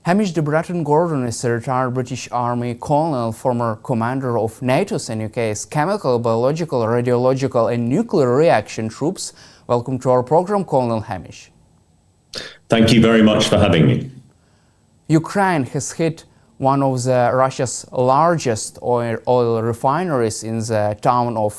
Hamish de Bretton-Gordon is a retired British Army colonel, former commander of NATO's and UK's chemical, biological, radiological and nuclear reaction troops. Welcome to our program, Colonel Hamish. Thank you very much for having me. Ukraine has hit one of Russia's largest oil refineries in the town of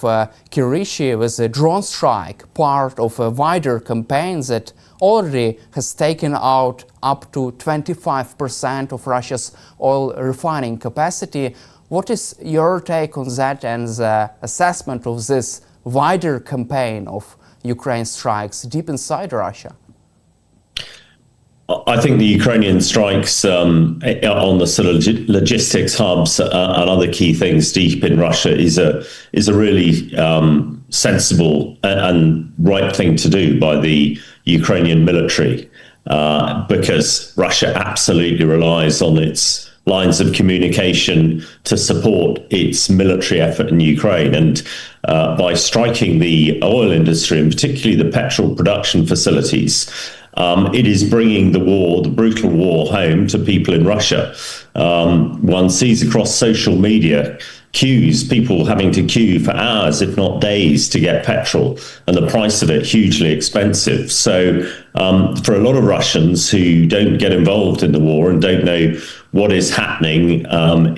Kyrgyzstan with a drone strike, part of a wider campaign that already has taken out up to 25% of Russia's oil refining capacity. What is your take on that and the assessment of this wider campaign of Ukraine strikes deep inside Russia? I think the Ukrainian strikes on the sort of logistics hubs and other key things deep in Russia is a really sensible and right thing to do by the Ukrainian military, because Russia absolutely relies on its lines of communication to support its military effort in Ukraine. And by striking the oil industry, and particularly the petrol production facilities, it is bringing the brutal war home to people in Russia. One sees across social media people having to queue for hours, if not days, to get petrol, and the price of it hugely expensive. So for a lot of Russians who don't get involved in the war and don't know what is happening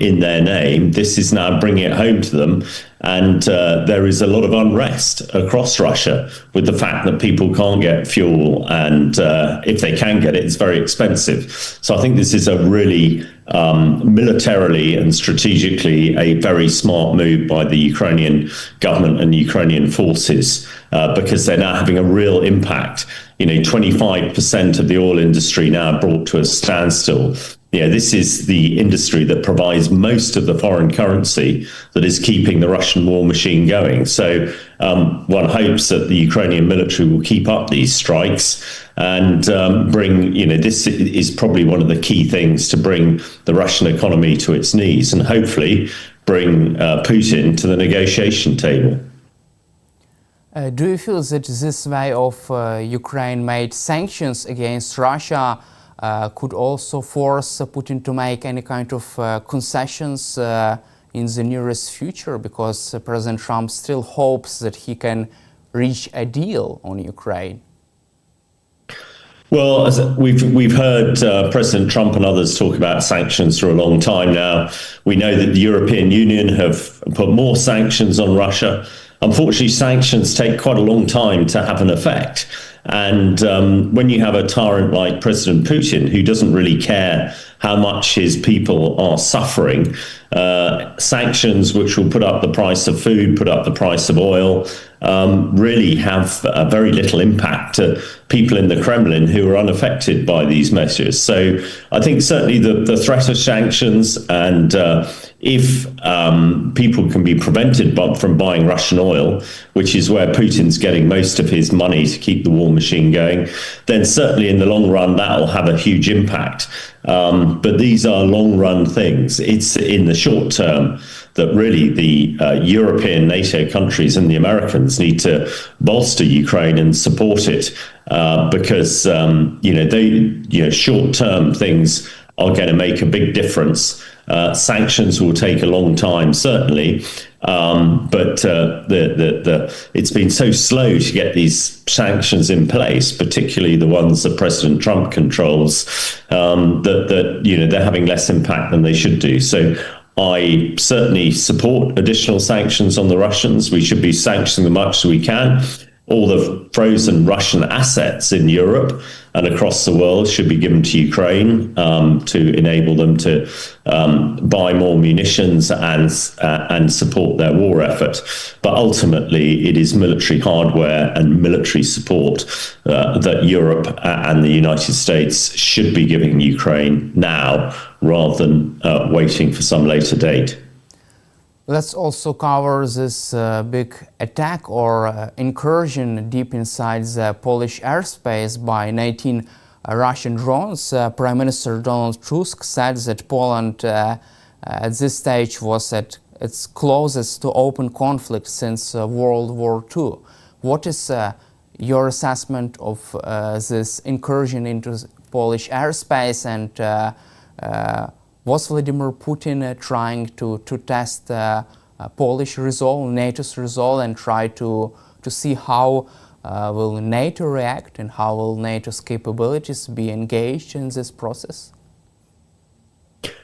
in their name, this is now bringing it home to them. And there is a lot of unrest across Russia with the fact that people can't get fuel, and if they can get it, it's very expensive. So I think this is a really militarily and strategically a very smart move by the Ukrainian government and Ukrainian forces, because they're now having a real impact. 25% of the oil industry now brought to a standstill. This is the industry that provides most of the foreign currency that is keeping the Russian war machine going. So one hopes that the Ukrainian military will keep up these strikes and bring, this is probably one of the key things to bring the Russian economy to its knees and hopefully bring Putin to the negotiation table. Do you feel that this way of Ukraine-made sanctions against Russia could also force Putin to make any kind of concessions in the nearest future, because President Trump still hopes that he can reach a deal on Ukraine? Well, as we've heard President Trump and others talk about sanctions for a long time now. We know that the European Union have put more sanctions on Russia. Unfortunately, sanctions take quite a long time to have an effect. And when you have a tyrant like President Putin, who doesn't really care how much his people are suffering, sanctions which will put up the price of food, put up the price of oil, really have very little impact to people in the Kremlin who are unaffected by these measures. So I think certainly the threat of sanctions, and if people can be prevented from buying Russian oil, which is where Putin's getting most of his money to keep the war machine going, then certainly in the long run that'll have a huge impact. But these are long-run things. It's in the short term that really the European NATO countries and the Americans need to bolster Ukraine and support it, because short-term things are going to make a big difference. Sanctions will take a long time, certainly, but it's been so slow to get these sanctions in place, particularly the ones that President Trump controls, that they're having less impact than they should do. So I certainly support additional sanctions on the Russians. We should be sanctioning as much as we can. All the frozen Russian assets in Europe and across the world should be given to Ukraine to enable them to buy more munitions and support their war effort. But ultimately, it is military hardware and military support that Europe and the United States should be giving Ukraine now, rather than waiting for some later date. Let's also cover this big attack or incursion deep inside the Polish airspace by 19 Russian drones. Prime Minister Donald Tusk said that Poland at this stage was at its closest to open conflict since World War II. What is your assessment of this incursion into Polish airspace, and Was Vladimir Putin trying to test Polish resolve, NATO's resolve, and try to see how will NATO react and how will NATO's capabilities be engaged in this process?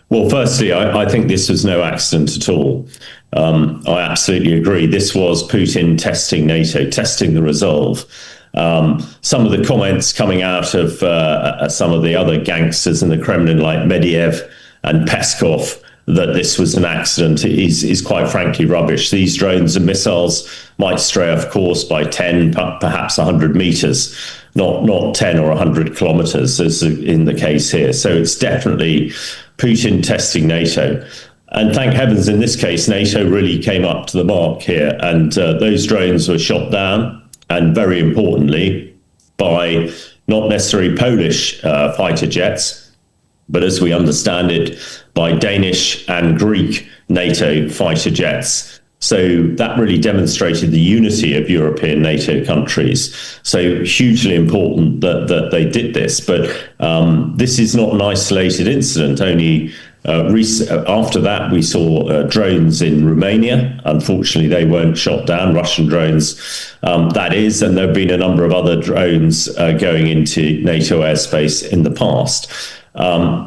Well, firstly, I think this was no accident at all. I absolutely agree. This was Putin testing NATO, testing the resolve. Some of the comments coming out of some of the other gangsters in the Kremlin, like Medvedev and Peskov, that this was an accident is quite frankly rubbish. These drones and missiles might stray off course by 10, perhaps 100 meters, not 10 or 100 kilometers, as in the case here. So it's definitely Putin testing NATO. And thank heavens, in this case, NATO really came up to the mark here, and those drones were shot down, and very importantly, by not necessarily Polish fighter jets, but as we understand it, by Danish and Greek NATO fighter jets. So that really demonstrated the unity of European NATO countries. So hugely important that they did this. But this is not an isolated incident. Only after that, we saw drones in Romania. Unfortunately, they weren't shot down, Russian drones, that is, and there have been a number of other drones going into NATO airspace in the past.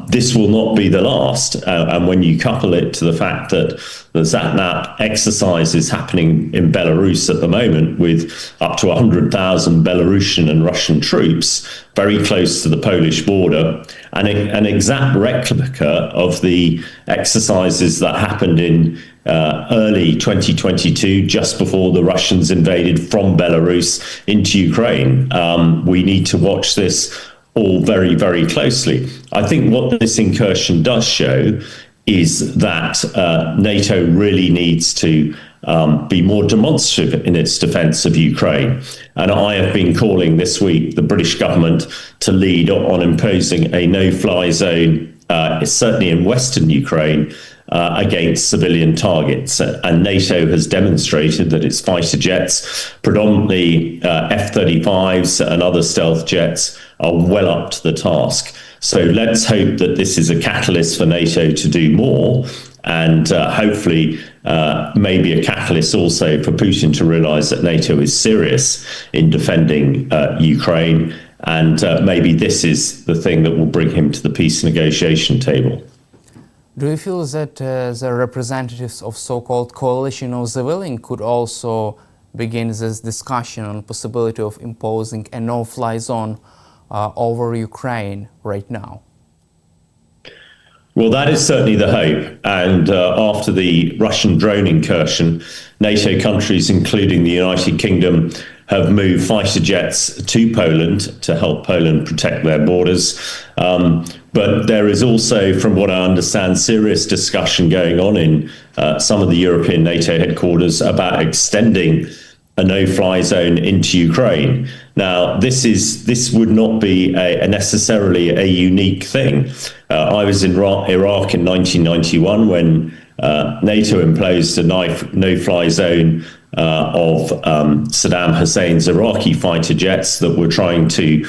This will not be the last. And when you couple it to the fact that the Zatnap exercise is happening in Belarus at the moment with up to 100,000 Belarusian and Russian troops very close to the Polish border, and an exact replica of the exercises that happened in early 2022, just before the Russians invaded from Belarus into Ukraine. We need to watch this all very, very closely. I think what this incursion does show is that NATO really needs to be more demonstrative in its defence of Ukraine. And I have been calling this week the British government to lead on imposing a no-fly zone, certainly in Western Ukraine, against civilian targets. And NATO has demonstrated that its fighter jets, predominantly F-35s and other stealth jets, are well up to the task. So let's hope that this is a catalyst for NATO to do more, and hopefully maybe a catalyst also for Putin to realise that NATO is serious in defending Ukraine, and maybe this is the thing that will bring him to the peace negotiation table. Do you feel that the representatives of so-called coalition of the willing could also begin this discussion on possibility of imposing a no-fly zone over Ukraine right now? Well, that is certainly the hope. And after the Russian drone incursion, NATO countries, including the United Kingdom, have moved fighter jets to Poland to help Poland protect their borders. But there is also, from what I understand, serious discussion going on in some of the European NATO headquarters about extending a no-fly zone into Ukraine. Now, this would not be necessarily a unique thing. I was in Iraq in 1991 when NATO imposed a no-fly zone of Saddam Hussein's Iraqi fighter jets that were trying to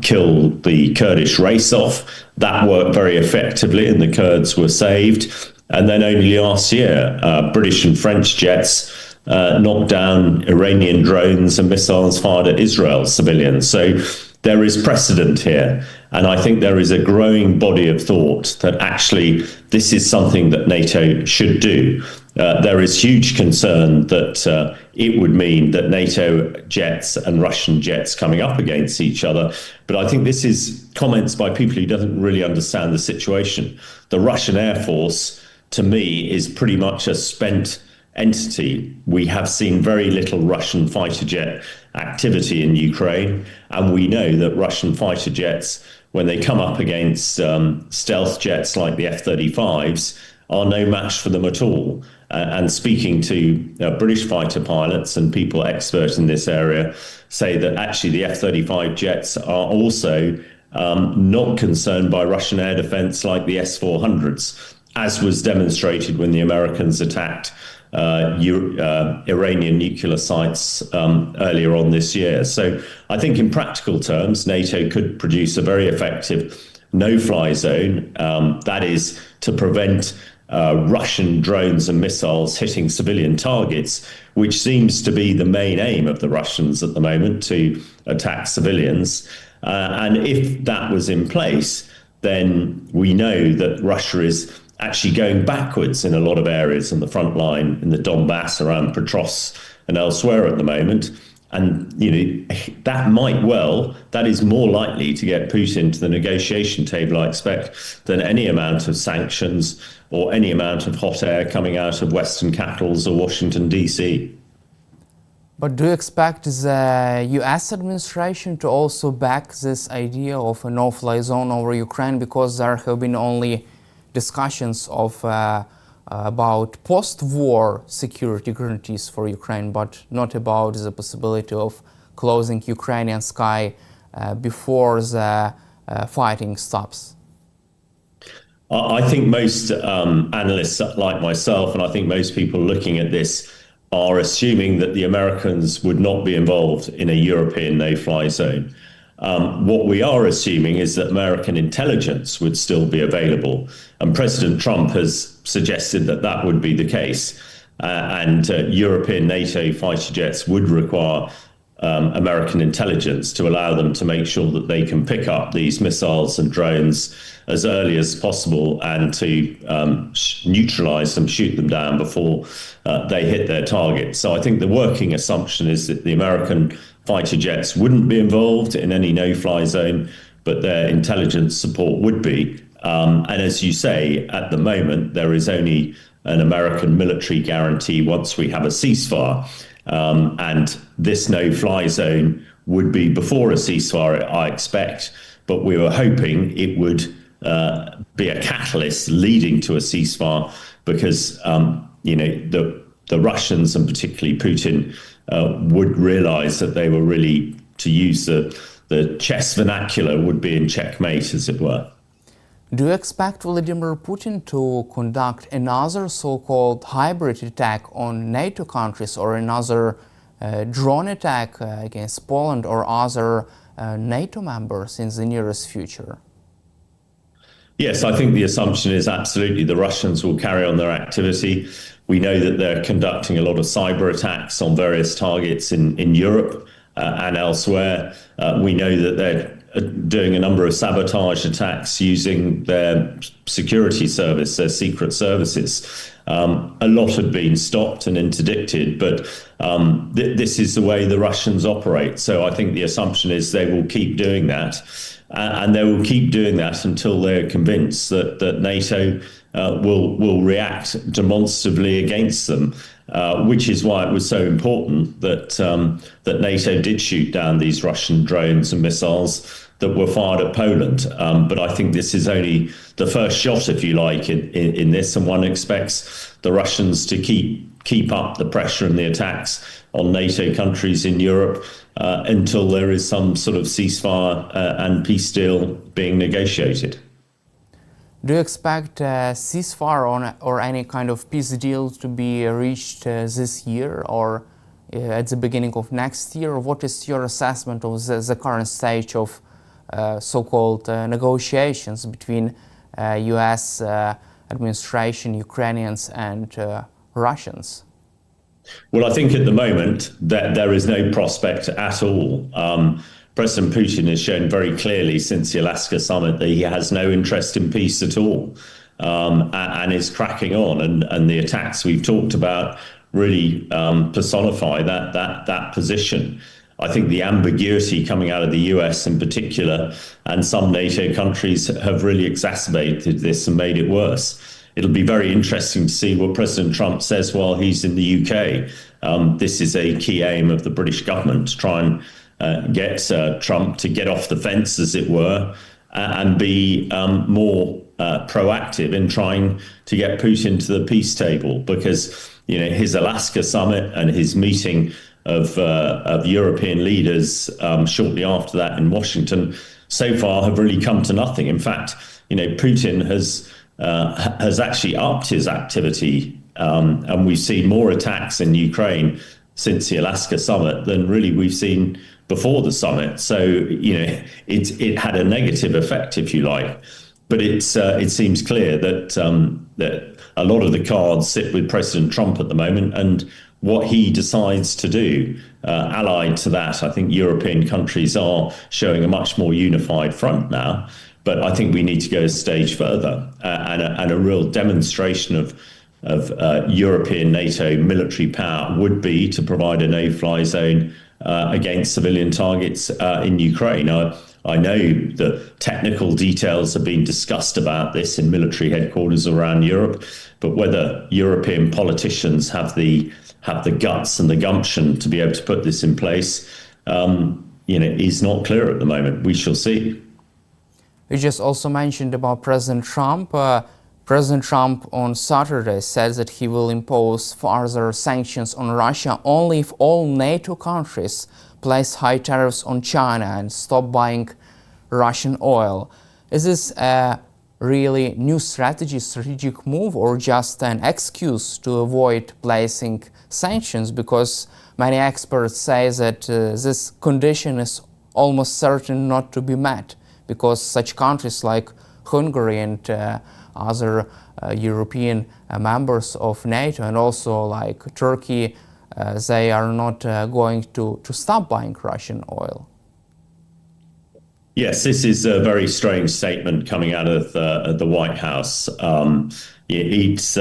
kill the Kurdish race off. That worked very effectively and the Kurds were saved. And then only last year, British and French jets knocked down Iranian drones and missiles fired at Israel civilians. So there is precedent here. And I think there is a growing body of thought that actually this is something that NATO should do. There is huge concern that it would mean that NATO jets and Russian jets coming up against each other. But I think this is comments by people who don't really understand the situation. The Russian Air Force, to me, is pretty much a spent entity. We have seen very little Russian fighter jet activity in Ukraine, and we know that Russian fighter jets, when they come up against stealth jets like the F-35s, are no match for them at all. And speaking to British fighter pilots and people expert in this area say that actually the F-35 jets are also not concerned by Russian air defense like the S-400s, as was demonstrated when the Americans attacked Iranian nuclear sites earlier on this year. So I think in practical terms, NATO could produce a very effective no-fly zone. That is to prevent Russian drones and missiles hitting civilian targets, which seems to be the main aim of the Russians at the moment, to attack civilians. And if that was in place, then we know that Russia is actually going backwards in a lot of areas on the front line in the Donbass, around Petrovsk and elsewhere at the moment. And, that is more likely to get Putin to the negotiation table, I expect, than any amount of sanctions or any amount of hot air coming out of Western capitals or Washington, D.C. But do you expect the US administration to also back this idea of a no-fly zone over Ukraine? Because there have been only discussions of about post-war security guarantees for Ukraine, but not about the possibility of closing Ukrainian sky before the fighting stops. I think most analysts like myself, and I think most people looking at this, are assuming that the Americans would not be involved in a European no-fly zone. What we are assuming is that American intelligence would still be available. And President Trump has suggested that that would be the case. And European NATO fighter jets would require American intelligence to allow them to make sure that they can pick up these missiles and drones as early as possible and to neutralize them, shoot them down before they hit their target. So I think the working assumption is that the American fighter jets wouldn't be involved in any no-fly zone, but their intelligence support would be. And as you say, at the moment, there is only an American military guarantee once we have a ceasefire. And this no-fly zone would be before a ceasefire, I expect, but we were hoping it would be a catalyst leading to a ceasefire because, the Russians and particularly Putin would realize that they were really, to use the chess vernacular, would be in checkmate, as it were. Do you expect Vladimir Putin to conduct another so-called hybrid attack on NATO countries or another drone attack against Poland or other NATO members in the nearest future? Yes, I think the assumption is absolutely the Russians will carry on their activity. We know that they're conducting a lot of cyber attacks on various targets in Europe and elsewhere. We know that they're doing a number of sabotage attacks using their security service, their secret services. A lot have been stopped and interdicted, but this is the way the Russians operate. So I think the assumption is they will keep doing that. And they will keep doing that until they're convinced that NATO will react demonstrably against them, which is why it was so important that NATO did shoot down these Russian drones and missiles that were fired at Poland. But I think this is only the first shot, if you like, in this, and one expects the Russians to keep up the pressure and the attacks on NATO countries in Europe until there is some sort of ceasefire and peace deal being negotiated. Do you expect a ceasefire or any kind of peace deal to be reached this year or at the beginning of next year? What is your assessment of the current stage of so-called negotiations between US administration, Ukrainians and Russians? Well, I think at the moment that there is no prospect at all. President Putin has shown very clearly since the Alaska summit that he has no interest in peace at all, and is cracking on. And the attacks we've talked about really personify that position. I think the ambiguity coming out of the US in particular and some NATO countries have really exacerbated this and made it worse. It'll be very interesting to see what President Trump says while he's in the UK. This is a key aim of the British government, to try and get Trump to get off the fence, as it were, and be more proactive in trying to get Putin to the peace table. Because his Alaska summit and his meeting of European leaders shortly after that in Washington so far have really come to nothing. In fact, Putin has actually upped his activity, and we've seen more attacks in Ukraine since the Alaska summit than really we've seen before the summit. So, it had a negative effect, if you like. But it seems clear that a lot of the cards sit with President Trump at the moment, and what he decides to do. Allied to that, I think European countries are showing a much more unified front now. But I think we need to go a stage further, and a real demonstration of European NATO military power would be to provide a no-fly zone against civilian targets in Ukraine. I know the technical details have been discussed about this in military headquarters around Europe, but whether European politicians have the guts and the gumption to be able to put this in place, is not clear at the moment. We shall see. You just also mentioned about President Trump. President Trump on Saturday said that he will impose further sanctions on Russia only if all NATO countries place high tariffs on China and stop buying Russian oil. Is this a really new strategic move, or just an excuse to avoid placing sanctions? Because many experts say that this condition is almost certain not to be met, because such countries like Hungary and other European members of NATO, and also like Turkey, they are not going to stop buying Russian oil. Yes, this is a very strange statement coming out of the White House. It's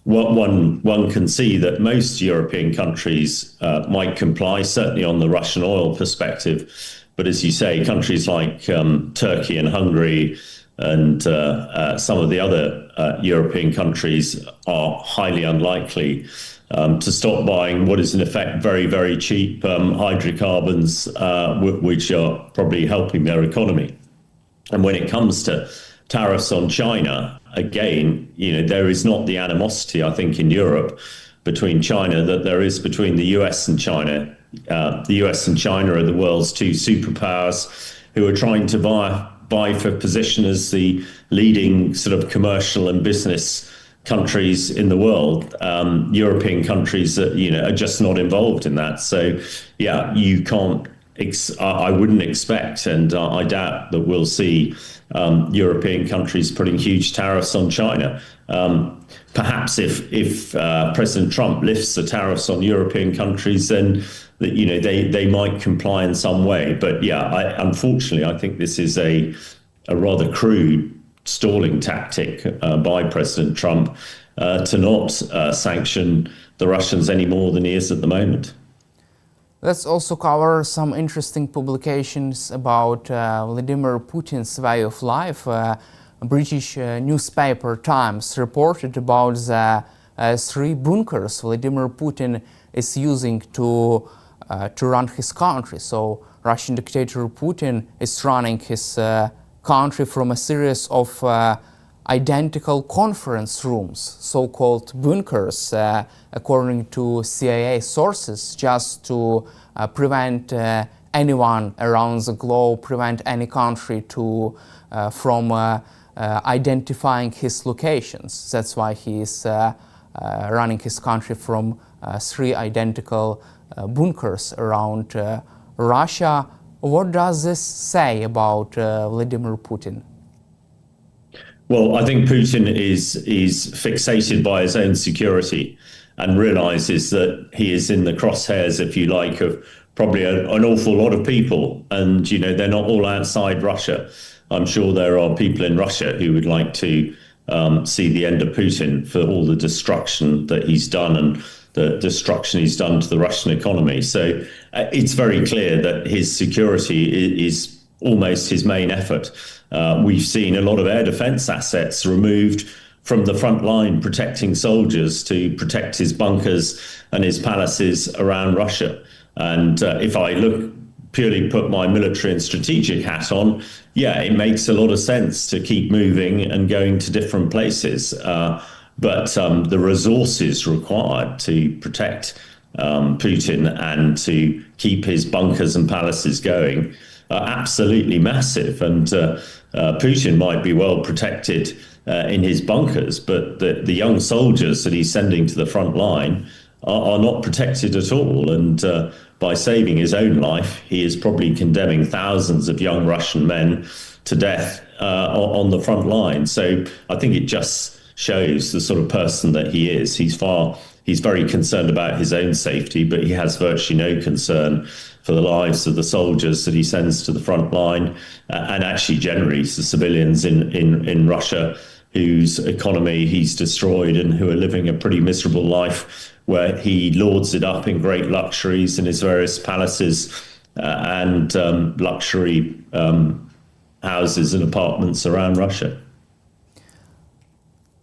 one can see that most European countries might comply, certainly on the Russian oil perspective. But as you say, countries like Turkey and Hungary and some of the other European countries are highly unlikely to stop buying what is in effect very, very cheap hydrocarbons, which are probably helping their economy. And when it comes to tariffs on China, again, there is not the animosity, I think, in Europe between China that there is between the US and China. The US and China are the world's two superpowers who are trying to vie for position as the leading sort of commercial and business countries in the world. European countries that are just not involved in that. So you can't. I wouldn't expect, and I doubt that we'll see European countries putting huge tariffs on China. Perhaps if President Trump lifts the tariffs on European countries, then they might comply in some way. But unfortunately, I think this is a rather crude stalling tactic by President Trump to not sanction the Russians any more than he is at the moment. Let's also cover some interesting publications about Vladimir Putin's way of life. A British newspaper Times reported about the 3 bunkers Vladimir Putin is using to run his country. So Russian dictator Putin is running his country from a series of identical conference rooms, so-called bunkers, according to CIA sources, just to prevent anyone around the globe, prevent any country from identifying his locations. That's why he is running his country from 3 identical bunkers around Russia. What does this say about Vladimir Putin? Well, I think Putin is fixated by his own security and realizes that he is in the crosshairs, if you like, of probably an awful lot of people. And, they're not all outside Russia. I'm sure there are people in Russia who would like to see the end of Putin for all the destruction that he's done and the destruction he's done to the Russian economy. So it's very clear that his security is almost his main effort. We've seen a lot of air defense assets removed from the front line, protecting soldiers to protect his bunkers and his palaces around Russia. And if I put my military and strategic hat on, it makes a lot of sense to keep moving and going to different places. But the resources required to protect Putin and to keep his bunkers and palaces going are absolutely massive. And Putin might be well protected in his bunkers, but the young soldiers that he's sending to the front line are not protected at all. And by saving his own life, he is probably condemning thousands of young Russian men to death on the front line. So I think it just shows the sort of person that he is. He's very concerned about his own safety, but he has virtually no concern for the lives of the soldiers that he sends to the front line, and actually generally the civilians in Russia whose economy he's destroyed and who are living a pretty miserable life, where he lords it up in great luxuries in his various palaces and luxury houses and apartments around Russia.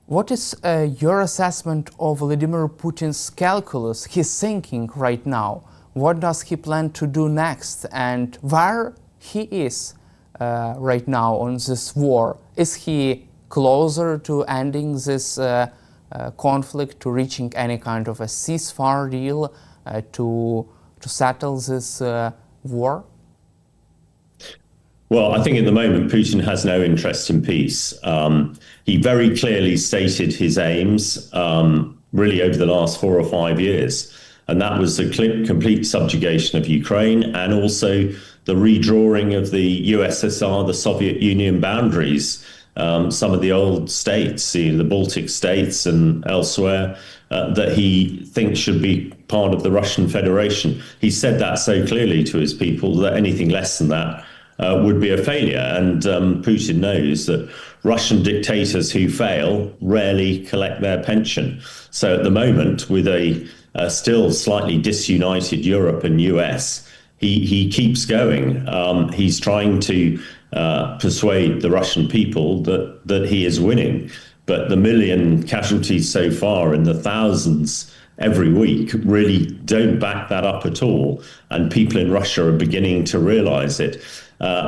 What is your assessment of Vladimir Putin's calculus, his thinking right now? What does he plan to do next, and where he is right now on this war? Is he closer to ending this conflict, to reaching any kind of a ceasefire deal, to settle this war? Well, I think at the moment Putin has no interest in peace. He very clearly stated his aims really over the last 4 or 5 years, and that was the complete subjugation of Ukraine and also the redrawing of the USSR, the Soviet Union boundaries, some of the old states, the Baltic states and elsewhere, that he thinks should be part of the Russian Federation. He said that so clearly to his people that anything less than that would be a failure. And Putin knows that Russian dictators who fail rarely collect their pension. So at the moment, with a still slightly disunited Europe and US, he keeps going. He's trying to persuade the Russian people that he is winning. But the million casualties so far and the thousands every week really don't back that up at all. And people in Russia are beginning to realize it.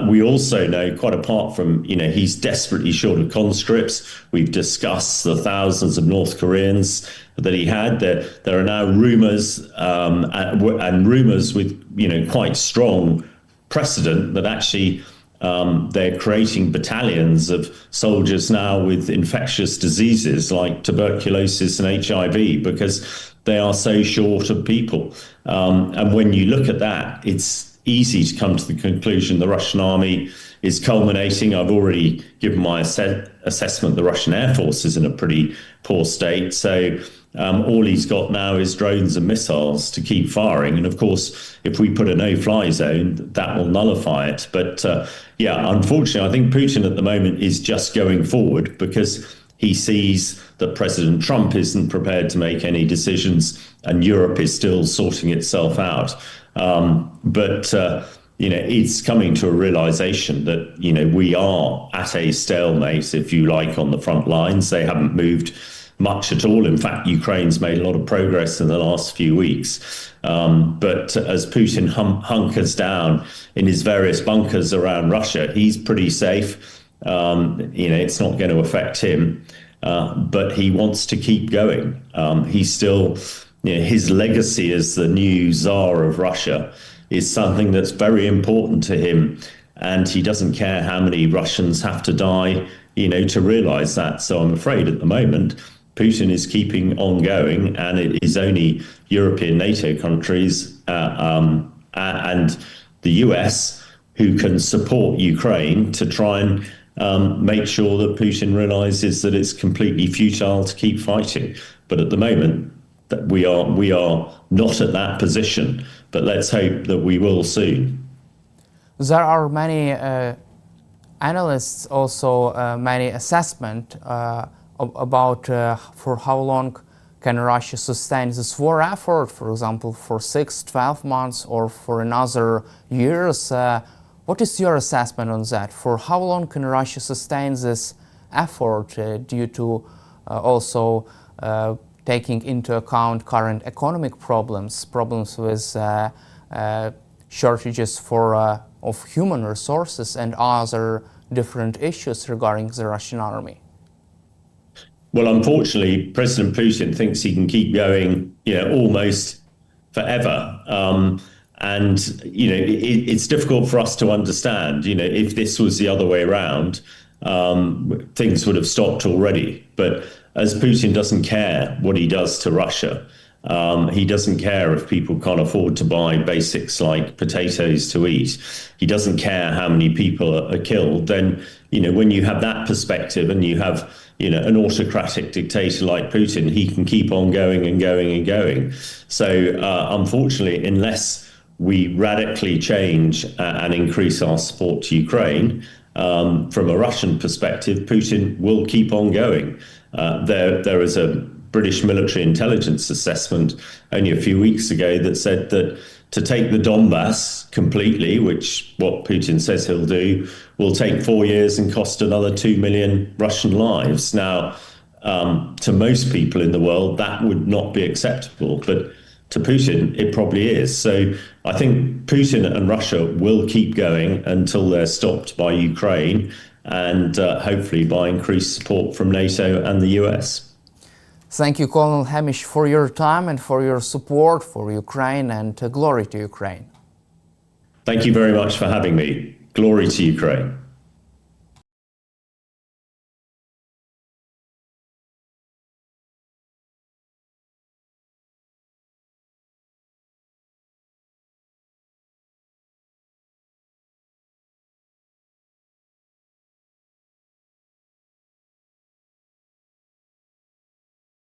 We also know, quite apart from, he's desperately short of conscripts. We've discussed the thousands of North Koreans that he had. There are now rumors and rumors with, quite strong precedent that actually they're creating battalions of soldiers now with infectious diseases like tuberculosis and HIV because they are so short of people. And when you look at that, it's easy to come to the conclusion the Russian army is culminating. I've already given my assessment. The Russian Air Force is in a pretty poor state. So all he's got now is drones and missiles to keep firing. And of course, if we put a no-fly zone, that will nullify it. But unfortunately, I think Putin at the moment is just going forward because he sees that President Trump isn't prepared to make any decisions and Europe is still sorting itself out. But it's coming to a realization that, we are at a stalemate, if you like, on the front lines. They haven't moved much at all. In fact, Ukraine's made a lot of progress in the last few weeks. But as Putin hunkers down in his various bunkers around Russia, he's pretty safe. It's not going to affect him. But he wants to keep going. He's still... his legacy as the new Tsar of Russia is something that's very important to him, and he doesn't care how many Russians have to die, to realize that. So I'm afraid at the moment, Putin is keeping on going, and it is only European NATO countries and the US who can support Ukraine to try and make sure that Putin realizes that it's completely futile to keep fighting. But at the moment, that we are not at that position, but let's hope that we will soon. There are many analysts, also many assessment about for how long can Russia sustain this war effort, for example, for 6, 12 months or for another years. What is your assessment on that? For how long can Russia sustain this effort due to also taking into account current economic problems with shortages of human resources and other different issues regarding the Russian army? Well, unfortunately, President Putin thinks he can keep going, almost forever. It's difficult for us to understand, if this was the other way around, things would have stopped already. But as Putin doesn't care what he does to Russia, He doesn't care if people can't afford to buy basics like potatoes to eat. He doesn't care how many people are killed. Then, when you have that perspective and you have, an autocratic dictator like Putin, he can keep on going and going and going. So, unfortunately, unless we radically change and increase our support to Ukraine, from a Russian perspective, Putin will keep on going. There is a British military intelligence assessment only a few weeks ago that said that to take the Donbass completely, which what Putin says he'll do, will take 4 years and cost another 2 million Russian lives. Now, to most people in the world, that would not be acceptable, but to Putin, it probably is. So I think Putin and Russia will keep going until they're stopped by Ukraine and hopefully by increased support from NATO and the US. Thank you, Colonel Hamish, for your time and for your support for Ukraine, and glory to Ukraine. Thank you very much for having me. Glory to Ukraine.